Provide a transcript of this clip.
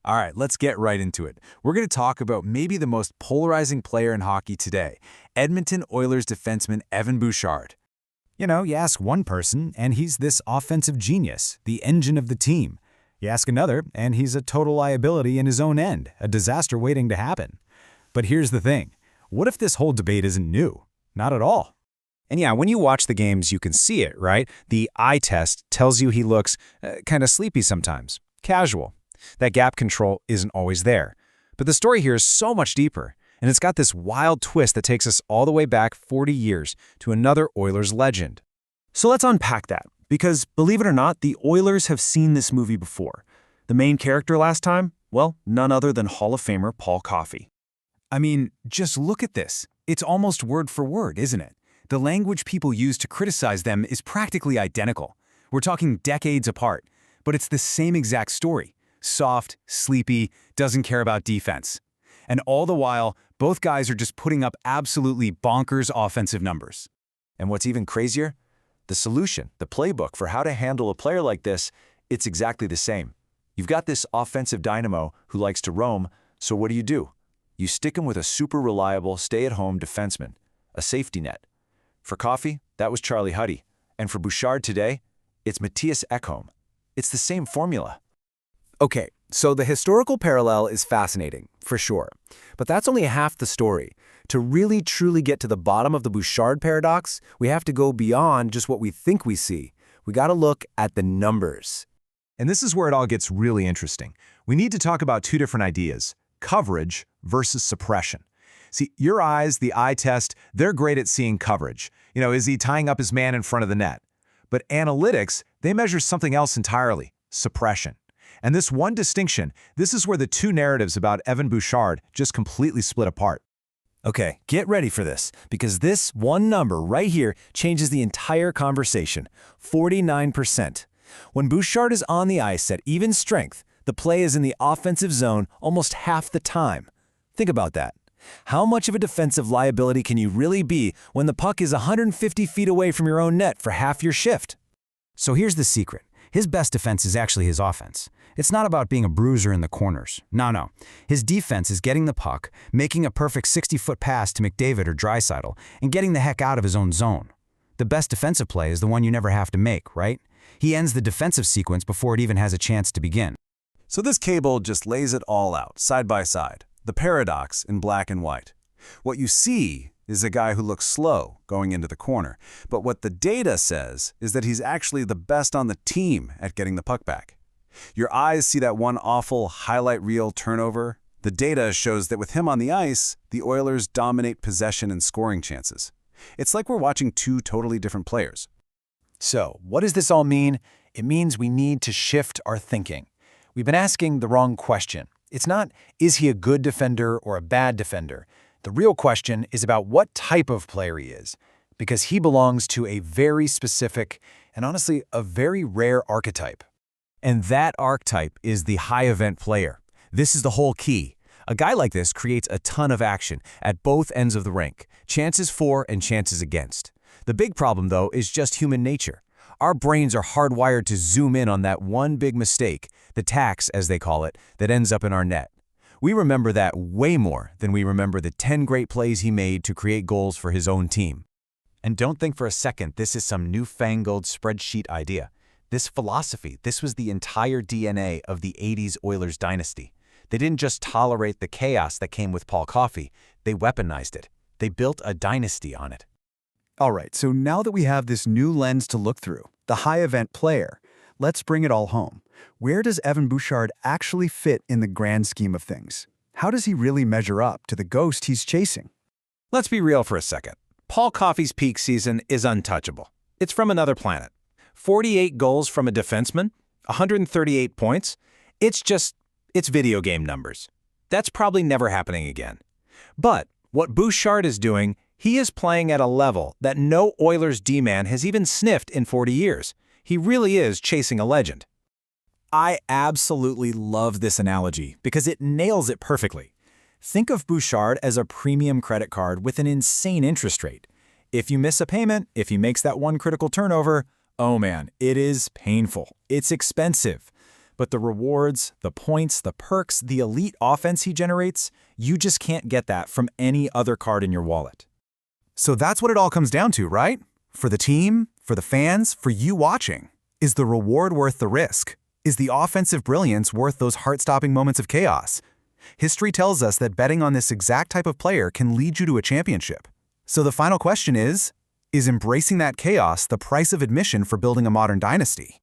All right, let's get right into it. We're going to talk about maybe the most polarizing player in hockey today, Edmonton Oilers defenseman Evan Bouchard. You ask one person, and he's this offensive genius, the engine of the team. You ask another, and he's a total liability in his own end, a disaster waiting to happen. But here's the thing. What if this whole debate isn't new? Not at all. And yeah, when you watch the games, you can see it, right? The eye test tells you he looks kind of sleepy sometimes, casual. That gap control isn't always there. But the story here is so much deeper, and it's got this wild twist that takes us all the way back 40 years to another Oilers legend. So let's unpack that, because believe it or not, the Oilers have seen this movie before. The main character last time? Well, none other than Hall of Famer Paul Coffey. I mean, just look at this. It's almost word for word, isn't it? The language people use to criticize them is practically identical. We're talking decades apart, but it's the same exact story. Soft, sleepy, doesn't care about defense. And all the while, both guys are just putting up absolutely bonkers offensive numbers. And what's even crazier? The solution, the playbook for how to handle a player like this, it's exactly the same. You've got this offensive dynamo who likes to roam, so what do? You stick him with a super reliable, stay-at-home defenseman, a safety net. For Coffey, that was Charlie Huddy. And for Bouchard today, it's Matthias Ekholm. It's the same formula. Okay, so the historical parallel is fascinating, for sure. But that's only half the story. To really truly get to the bottom of the Bouchard Paradox, we have to go beyond just what we think we see. We gotta look at the numbers. And this is where it all gets really interesting. We need to talk about two different ideas, coverage versus suppression. See, your eyes, the eye test, they're great at seeing coverage. Is he tying up his man in front of the net? But analytics, they measure something else entirely, suppression. And this one distinction, this is where the two narratives about Evan Bouchard just completely split apart. Okay, get ready for this, because this one number right here changes the entire conversation, 49%. When Bouchard is on the ice at even strength, the play is in the offensive zone almost half the time. Think about that. How much of a defensive liability can you really be when the puck is 150 feet away from your own net for half your shift? So here's the secret. His best defense is actually his offense. It's not about being a bruiser in the corners. No. His defense is getting the puck, making a perfect 60-foot pass to McDavid or Draisaitl, and getting the heck out of his own zone. The best defensive play is the one you never have to make, right? He ends the defensive sequence before it even has a chance to begin. So this cable just lays it all out, side by side. The paradox in black and white. What you see is a guy who looks slow going into the corner, but what the data says is that he's actually the best on the team at getting the puck back. Your eyes see that one awful highlight reel turnover. The data shows that with him on the ice, the Oilers dominate possession and scoring chances. It's like we're watching two totally different players. So, what does this all mean? It means we need to shift our thinking. We've been asking the wrong question. It's not, is he a good defender or a bad defender? The real question is about what type of player he is, because he belongs to a very specific and honestly a very rare archetype. And that archetype is the high-event player. This is the whole key. A guy like this creates a ton of action at both ends of the rink, chances for and chances against. The big problem, though, is just human nature. Our brains are hardwired to zoom in on that one big mistake, the tax, as they call it, that ends up in our net. We remember that way more than we remember the 10 great plays he made to create goals for his own team. And don't think for a second this is some newfangled spreadsheet idea. This philosophy, this was the entire DNA of the 80s Oilers dynasty. They didn't just tolerate the chaos that came with Paul Coffey, they weaponized it. They built a dynasty on it. All right, so now that we have this new lens to look through, the high-event player, let's bring it all home. Where does Evan Bouchard actually fit in the grand scheme of things? How does he really measure up to the ghost he's chasing? Let's be real for a second. Paul Coffey's peak season is untouchable. It's from another planet. 48 goals from a defenseman, 138 points. It's video game numbers. That's probably never happening again. But what Bouchard is doing, he is playing at a level that no Oilers D-man has even sniffed in 40 years. He really is chasing a legend. I absolutely love this analogy because it nails it perfectly. Think of Bouchard as a premium credit card with an insane interest rate. If you miss a payment, if he makes that one critical turnover, oh man, it is painful. It's expensive. But the rewards, the points, the perks, the elite offense he generates, you just can't get that from any other card in your wallet. So that's what it all comes down to, right? For the team, for the fans, for you watching. Is the reward worth the risk? Is the offensive brilliance worth those heart-stopping moments of chaos? History tells us that betting on this exact type of player can lead you to a championship. So the final question is embracing that chaos the price of admission for building a modern dynasty?